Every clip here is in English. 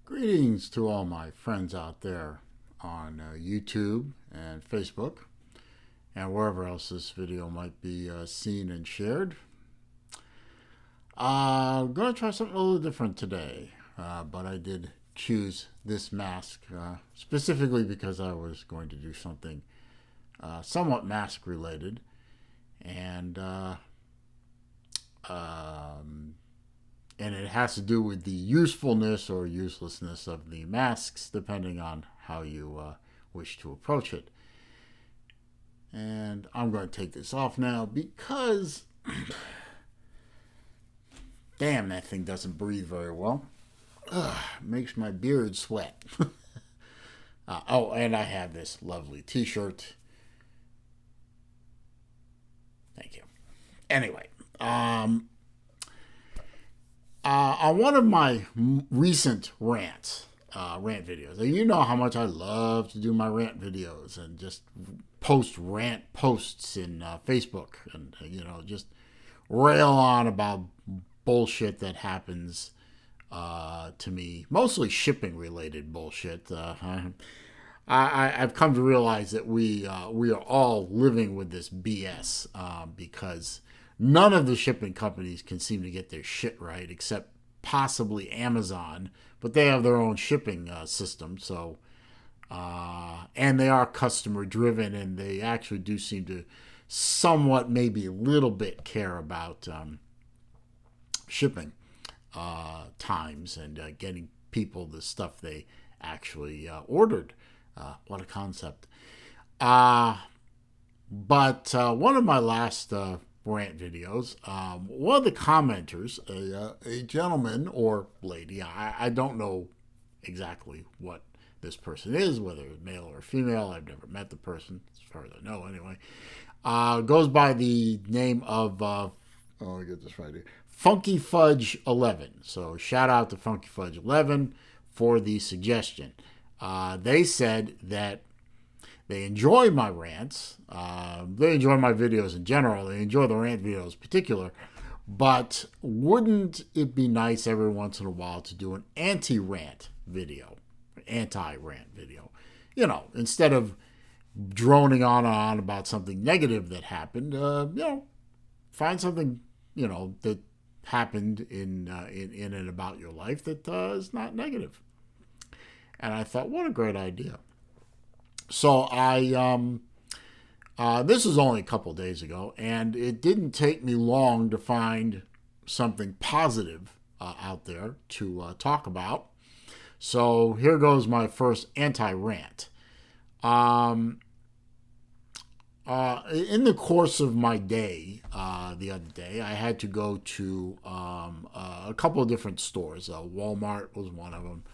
Greetings to all my friends out there on YouTube and Facebook and wherever else this video might be seen and shared. I'm going to try something a little different today, but I did choose this mask specifically because I was going to do something somewhat mask related, and it has to do with the usefulness or uselessness of the masks, depending on how you wish to approach it. And I'm going to take this off now because, damn, that thing doesn't breathe very well. Makes my beard sweat. And I have this lovely t-shirt. Thank you. Anyway, on one of my recent rant videos, and you know how much I love to do my rant videos and just post rant posts in Facebook and, just rail on about bullshit that happens to me, mostly shipping related bullshit. I've come to realize that we are all living with this BS because none of the shipping companies can seem to get their shit right, except possibly Amazon, but they have their own shipping system. So, and they are customer driven, and they actually do seem to somewhat, maybe a little bit, care about shipping times and getting people the stuff they actually ordered. What a concept. But one of my last rant videos, one of the commenters, a gentleman or lady, I don't know exactly what this person is, whether it's male or female. I've never met the person, as far as I know anyway. Goes by the name of, I get this right here, Funky Fudge 11. So shout out to Funky Fudge 11 for the suggestion. They said that they enjoy my rants. They enjoy my videos in general. They enjoy the rant videos in particular. But wouldn't it be nice every once in a while to do an anti-rant video? Anti-rant video. Instead of droning on and on about something negative that happened, find something, that happened in and about your life that is not negative. And I thought, what a great idea. So this was only a couple days ago, and it didn't take me long to find something positive out there to talk about. So here goes my first anti-rant. In the course of my day, the other day, I had to go to a couple of different stores. Walmart was one of them.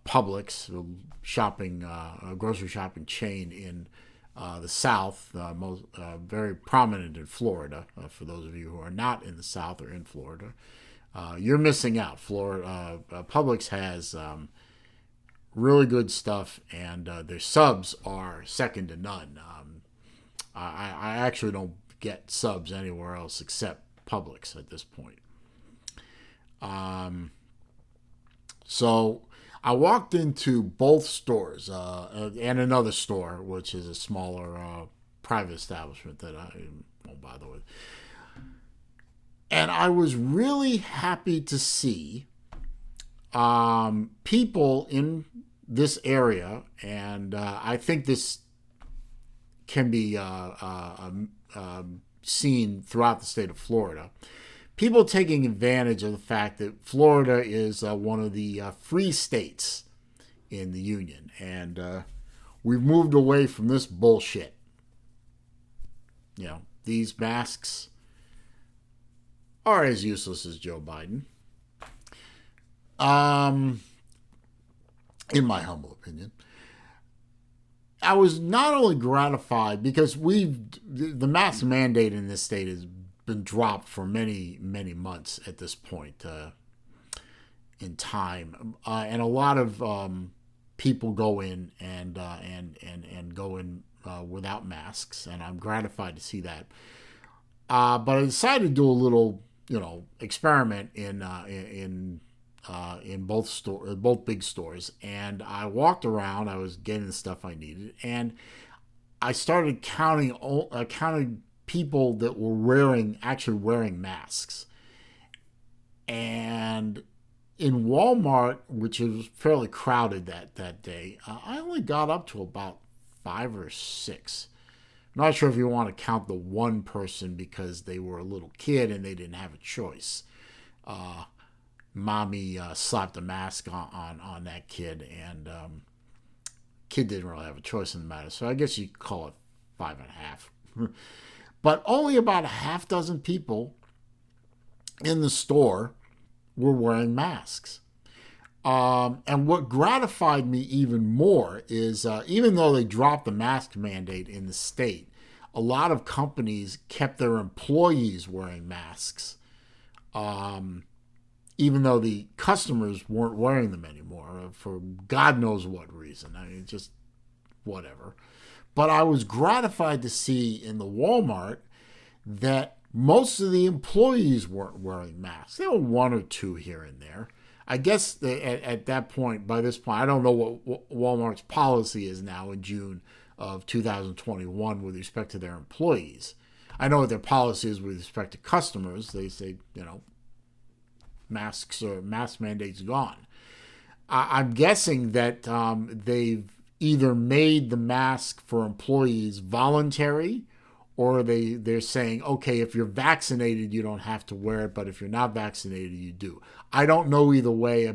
Publix, a grocery shopping chain in the South, very prominent in Florida. For those of you who are not in the South or in Florida, you're missing out. Florida Publix has really good stuff, and their subs are second to none. I actually don't get subs anywhere else except Publix at this point. So I walked into both stores and another store, which is a smaller private establishment that I won't bother with. And I was really happy to see people in this area, and I think this can be seen throughout the state of Florida. People taking advantage of the fact that Florida is one of the free states in the Union. And we've moved away from this bullshit. These masks are as useless as Joe Biden. In my humble opinion. I was not only gratified because the mask mandate in this state has been dropped for many, many months at this point in time, and a lot of people go in and go in without masks, and I'm gratified to see that. But I decided to do a little, experiment in in both big stores, and I walked around. I was getting the stuff I needed, and I started counting people that were actually wearing masks. And in Walmart, which was fairly crowded that day, I only got up to about 5 or 6. I'm not sure if you want to count the one person because they were a little kid and they didn't have a choice. Mommy slapped a mask on that kid, and kid didn't really have a choice in the matter. So I guess you could call it 5.5. But only about a half dozen people in the store were wearing masks. And what gratified me even more is even though they dropped the mask mandate in the state, a lot of companies kept their employees wearing masks, even though the customers weren't wearing them anymore for God knows what reason. I mean, just whatever. But I was gratified to see in the Walmart that most of the employees weren't wearing masks. There were one or two here and there. I guess at that point, by this point, I don't know what Walmart's policy is now in June of 2021 with respect to their employees. I know what their policy is with respect to customers. They say, mask mandates gone. I'm guessing that they've either made the mask for employees voluntary, or they're saying, okay, if you're vaccinated, you don't have to wear it, but if you're not vaccinated, you do. I don't know either way.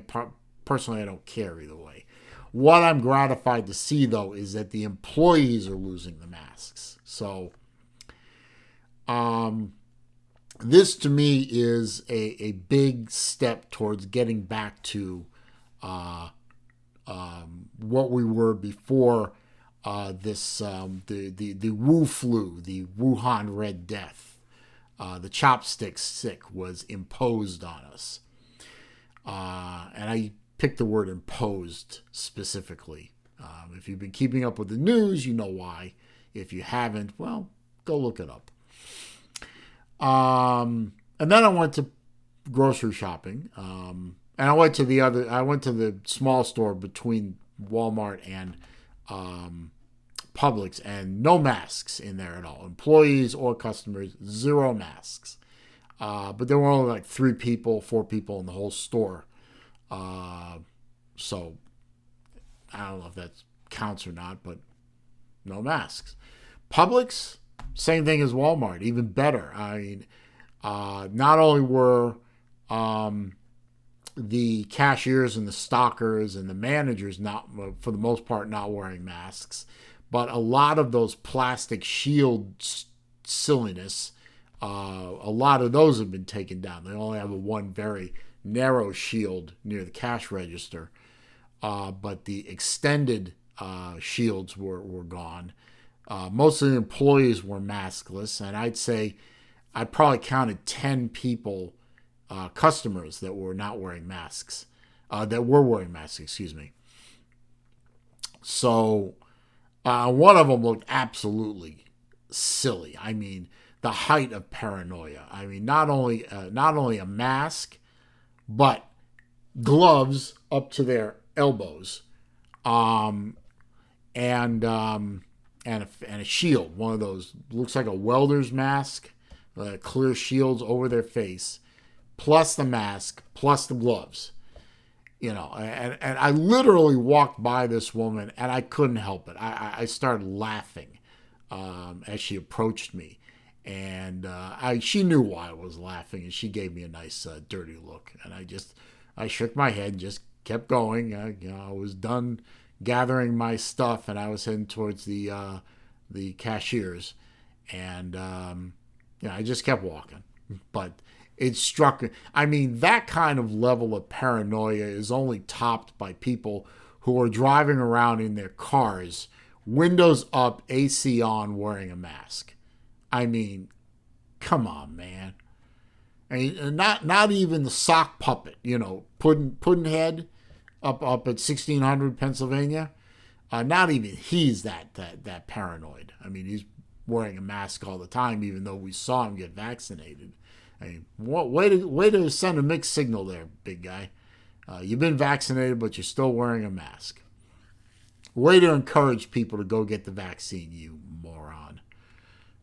Personally, I don't care either way. What I'm gratified to see, though, is that the employees are losing the masks. So this, to me, is a big step towards getting back to what we were before the Wu flu, the Wuhan Red Death, the chopstick sick was imposed on us. And I picked the word imposed specifically. If you've been keeping up with the news, you know why. If you haven't, well, go look it up. And then I went to grocery shopping. And I went to the small store between Walmart and Publix, and no masks in there at all. Employees or customers, 0 masks. But there were only like 4 people in the whole store. So I don't know if that counts or not, but no masks. Publix, same thing as Walmart, even better. I mean, not only were the cashiers and the stockers and the managers not, for the most part, not wearing masks, but a lot of those plastic shield silliness, a lot of those have been taken down. They only have one very narrow shield near the cash register, but the extended shields were gone. Most of the employees were maskless, and I'd say I probably counted 10 people, customers that were not wearing masks, that were wearing masks, excuse me. So one of them looked absolutely silly. I mean, the height of paranoia. I mean, not only a mask, but gloves up to their elbows, and a shield. One of those looks like a welder's mask, clear shields over their face, plus the mask, plus the gloves. And I literally walked by this woman and I couldn't help it. I started laughing as she approached me. And she knew why I was laughing, and she gave me a nice dirty look. And I shook my head and just kept going. I was done gathering my stuff, and I was heading towards the cashiers. And I just kept walking. But it struck me. I mean, that kind of level of paranoia is only topped by people who are driving around in their cars, windows up, AC on, wearing a mask. I mean, come on, man. I mean, not even the sock puppet, Pudd'nhead up at 1600 Pennsylvania. Not even he's that paranoid. I mean, he's wearing a mask all the time, even though we saw him get vaccinated. I mean, way to send a mixed signal there, big guy. You've been vaccinated, but you're still wearing a mask. Way to encourage people to go get the vaccine, you moron.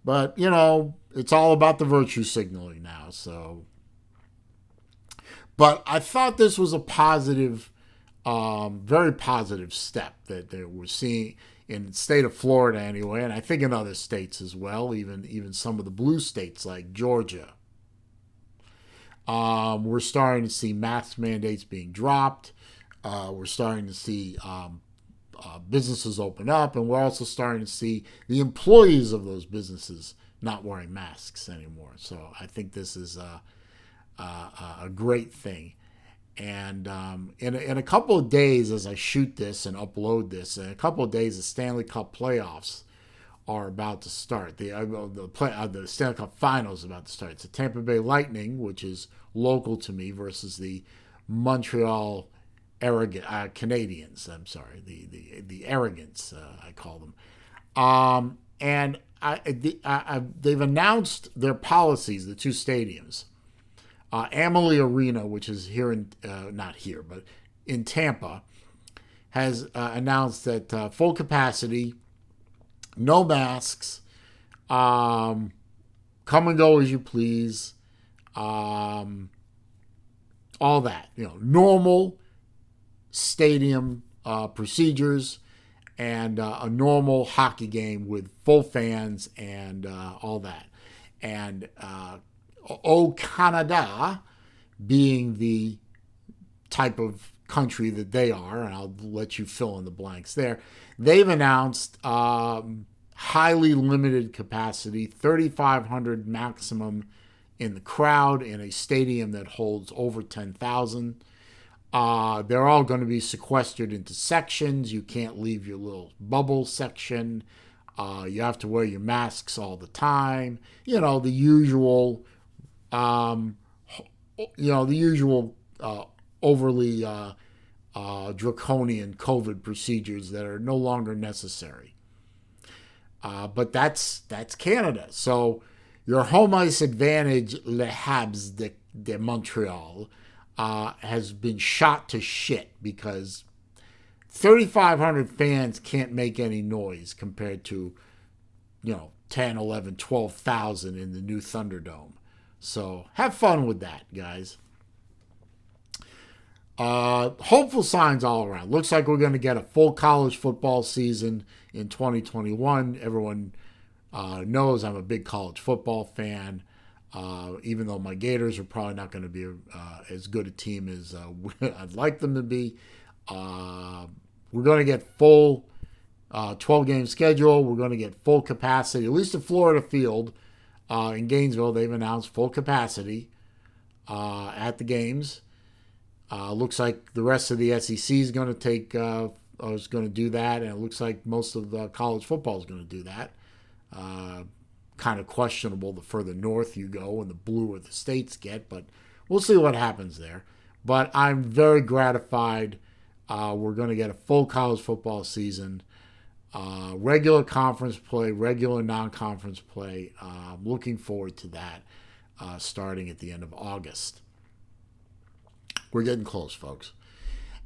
But, it's all about the virtue signaling now. So, but I thought this was a positive, very positive step that we're seeing in the state of Florida anyway, and I think in other states as well, even some of the blue states like Georgia. We're starting to see mask mandates being dropped. We're starting to see businesses open up, and we're also starting to see the employees of those businesses not wearing masks anymore. So I think this is a great thing. And in a couple of days, as I shoot this and upload this, in a couple of days, the Stanley Cup playoffs are about to start. The Stanley Cup Finals is about to start. It's the Tampa Bay Lightning, which is local to me, versus the Montreal Canadiens. I'm sorry, the Arrogants, I call them. And they've announced their policies, the two stadiums. Amalie Arena, which is here not here, but in Tampa, has announced that full capacity, no masks, come and go as you please, all that, normal stadium procedures, and a normal hockey game with full fans and all that. And Canada, being the type of country that they are, and I'll let you fill in the blanks there, they've announced highly limited capacity, 3,500 maximum in the crowd in a stadium that holds over 10,000. They're all going to be sequestered into sections. You can't leave your little bubble section. You have to wear your masks all the time. The usual, overly draconian COVID procedures that are no longer necessary. But that's Canada. So your home ice advantage, Le Habs de Montreal, has been shot to shit because 3,500 fans can't make any noise compared to, 10, 11, 12,000 in the new Thunderdome. So have fun with that, guys. Hopeful signs all around. Looks like we're going to get a full college football season in 2021. Everyone knows I'm a big college football fan, even though my Gators are probably not going to be as good a team as I'd like them to be. We're going to get full 12-game schedule. We're going to get full capacity, at least at Florida Field. In Gainesville, they've announced full capacity at the games. Looks like the rest of the SEC is going to do that, and it looks like most of the college football is going to do that. Kind of questionable the further north you go and the bluer the states get, but we'll see what happens there. But I'm very gratified. We're going to get a full college football season. Regular conference play, regular non-conference play. I'm looking forward to that starting at the end of August. We're getting close, folks.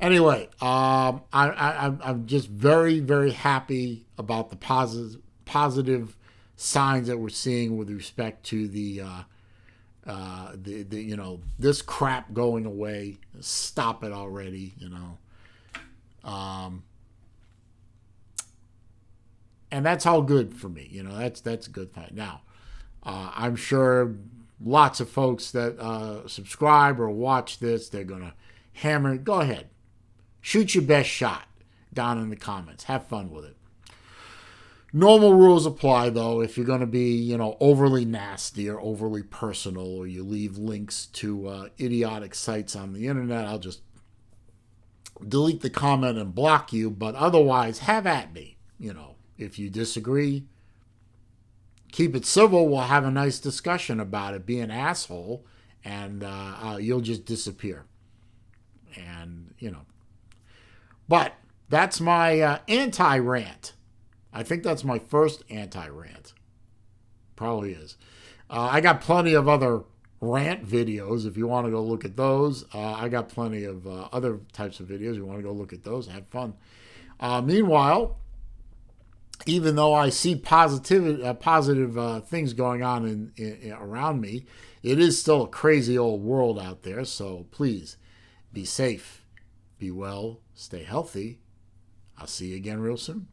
Anyway, I'm just very, very happy about the positive signs that we're seeing with respect to the this crap going away. Stop it already, And that's all good for me. That's a good thing. Now, I'm sure lots of folks that subscribe or watch this, they're going to hammer it. Go ahead. Shoot your best shot down in the comments. Have fun with it. Normal rules apply, though. If you're going to be, overly nasty or overly personal, or you leave links to idiotic sites on the internet, I'll just delete the comment and block you. But otherwise, have at me. If you disagree, keep it civil. We'll have a nice discussion about it. Be an asshole, and you'll just disappear. And, But that's my anti-rant. I think that's my first anti-rant. Probably is. I got plenty of other rant videos. If you want to go look at those, I got plenty of other types of videos. You want to go look at those, have fun. Meanwhile, even though I see positive things going on around me, it is still a crazy old world out there. So please be safe, be well, stay healthy. I'll see you again real soon.